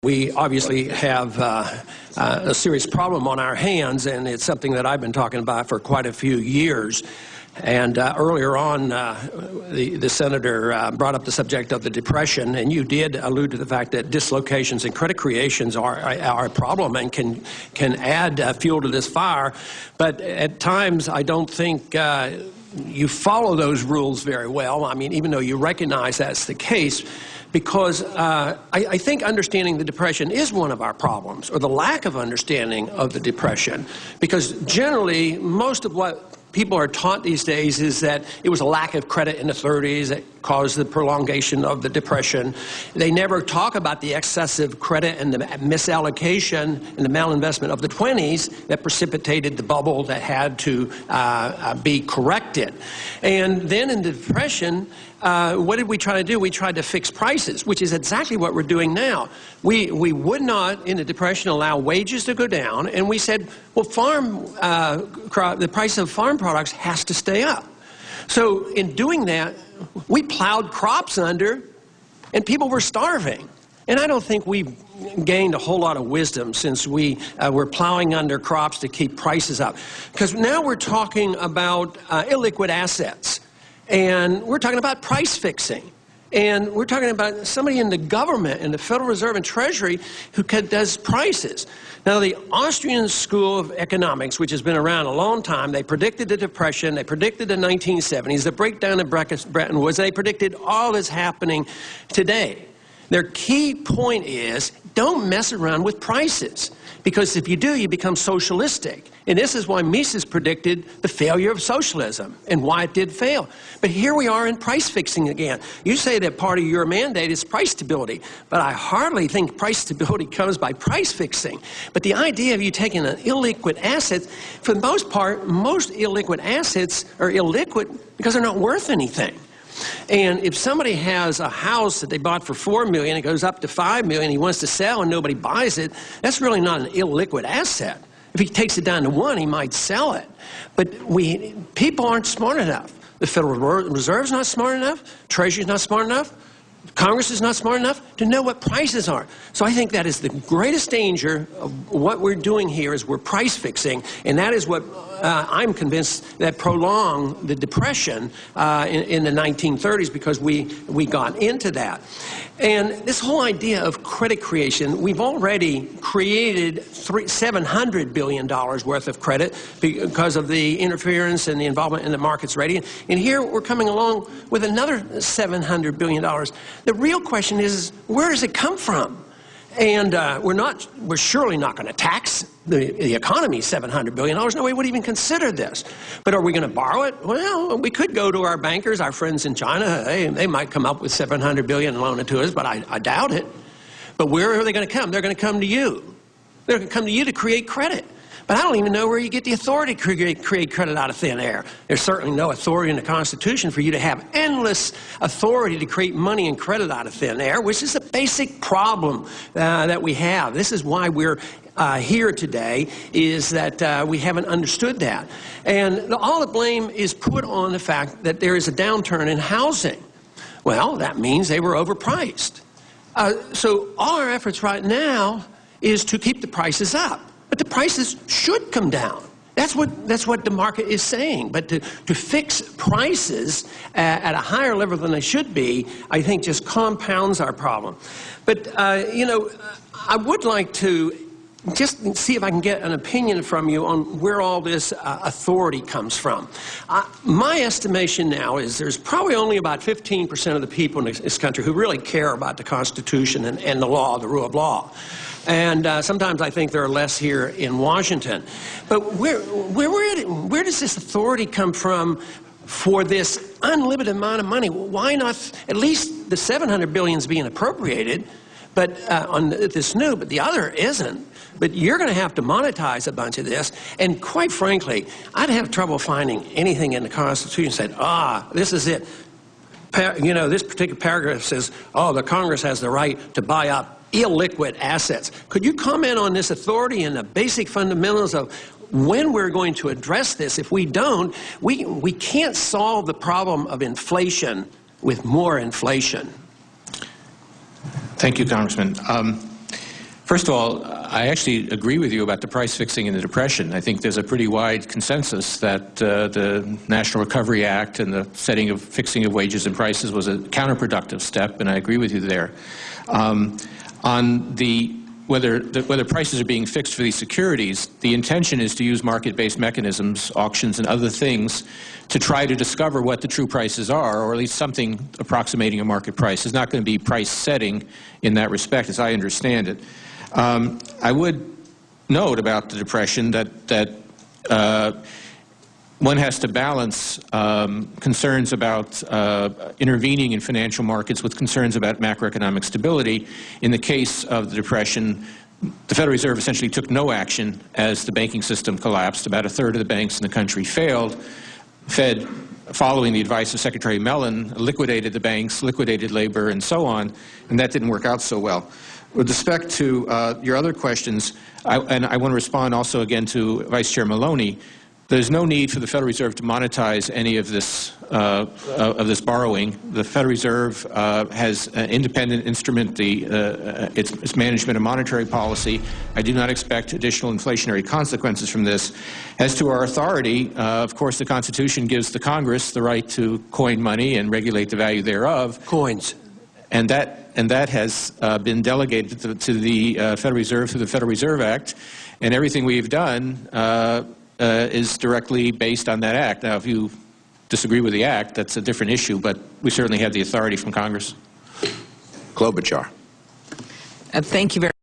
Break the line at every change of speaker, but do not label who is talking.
We obviously have a serious problem on our hands, and it's something that I've been talking about for quite a few years. And earlier on, the senator brought up the subject of the Depression, and you did allude to the fact that dislocations and credit creations are a problem and can add fuel to this fire. But at times, I don't think you follow those rules very well. I mean, even though you recognize that's the case, because I think understanding the Depression is one of our problems, or the lack of understanding of the Depression, because generally most of what people are taught these days is that it was a lack of credit in the 30s that caused the prolongation of the Depression. They never talk about the excessive credit and the misallocation and the malinvestment of the 20s that precipitated the bubble that had to be corrected. And then in the Depression, what did we try to do? We tried to fix prices, which is exactly what we're doing now. We would not, in the Depression, allow wages to go down, and we said, well, the price of farm products has to stay up. So in doing that, we plowed crops under, and people were starving. And I don't think we've gained a whole lot of wisdom since we were plowing under crops to keep prices up. Because now we're talking about illiquid assets. And we're talking about price fixing. And we're talking about somebody in the government, in the Federal Reserve and Treasury, who does prices. Now, the Austrian School of Economics, which has been around a long time, they predicted the Depression, they predicted the 1970s, the breakdown of Bretton Woods, they predicted all that's happening today. Their key point is, don't mess around with prices. Because if you do, you become socialistic. And this is why Mises predicted the failure of socialism and why it did fail. But here we are in price fixing again. You say that part of your mandate is price stability, but I hardly think price stability comes by price fixing. But the idea of you taking an illiquid asset, for the most part, most illiquid assets are illiquid because they're not worth anything. And if somebody has a house that they bought for $4 million, it goes up to $5 million, he wants to sell and nobody buys it, that's really not an illiquid asset. If he takes it down to 1, he might sell it. But people aren't smart enough. The Federal Reserve's not smart enough, Treasury's not smart enough, Congress is not smart enough to know what prices are. So I think that is the greatest danger of what we're doing here is we're price fixing, and that is what I'm convinced that prolonged the Depression in the 1930s, because we got into that. And this whole idea of credit creation, we've already created $700 billion worth of credit because of the interference and the involvement in the markets rating. And here we're coming along with another $700 billion. The real question is, where does it come from? And we're surely not going to tax the economy $700 billion. No way would even consider this. But are we going to borrow it? Well, we could go to our bankers, our friends in China. They might come up with $700 billion and loan it to us, but I doubt it. But where are they going to come? They're going to come to you. They're going to come to you to create credit. But I don't even know where you get the authority to create credit out of thin air. There's certainly no authority in the Constitution for you to have endless authority to create money and credit out of thin air, which is a basic problem that we have. This is why we're here today, is that we haven't understood that. And all the blame is put on the fact that there is a downturn in housing. Well, that means they were overpriced. So all our efforts right now is to keep the prices up. But the prices should come down. That's what the market is saying. But to fix prices at a higher level than they should be, I think just compounds our problem. But, you know, I would like to just see if I can get an opinion from you on where all this authority comes from. My estimation now is there's probably only about 15% of the people in this country who really care about the Constitution and the law, the rule of law. And sometimes I think there are less here in Washington. But where does this authority come from for this unlimited amount of money? Why not at least the $700 billion is being appropriated, but on this new, but the other isn't. But you're going to have to monetize a bunch of this. And quite frankly, I'd have trouble finding anything in the Constitution that said, this is it. You know, this particular paragraph says, the Congress has the right to buy up illiquid assets. Could you comment on this authority and the basic fundamentals of when we're going to address this? If we don't, we can't solve the problem of inflation with more inflation.
Thank you, Congressman. First of all, I actually agree with you about the price fixing in the Depression. I think there's a pretty wide consensus that the National Recovery Act and the fixing of wages and prices was a counterproductive step, and I agree with you there. On whether prices are being fixed for these securities, the intention is to use market-based mechanisms, auctions and other things, to try to discover what the true prices are, or at least something approximating a market price. It's not going to be price setting in that respect, as I understand it. I would note about the Depression that one has to balance concerns about intervening in financial markets with concerns about macroeconomic stability. In the case of the Depression, the Federal Reserve essentially took no action as the banking system collapsed. About a third of the banks in the country failed. Fed, following the advice of Secretary Mellon, liquidated the banks, liquidated labor, and so on, and that didn't work out so well. With respect to your other questions, and I want to respond also again to Vice Chair Maloney, there's no need for the Federal Reserve to monetize any of this borrowing. The Federal Reserve has an independent instrument, its management of monetary policy. I do not expect additional inflationary consequences from this. As to our authority, of course, the Constitution gives the Congress the right to coin money and regulate the value thereof.
Coins.
And that has been delegated to the Federal Reserve through the Federal Reserve Act, and everything we've done is directly based on that act. Now, if you disagree with the act, that's a different issue, but we certainly have the authority from Congress.
Klobuchar.
Thank you very much.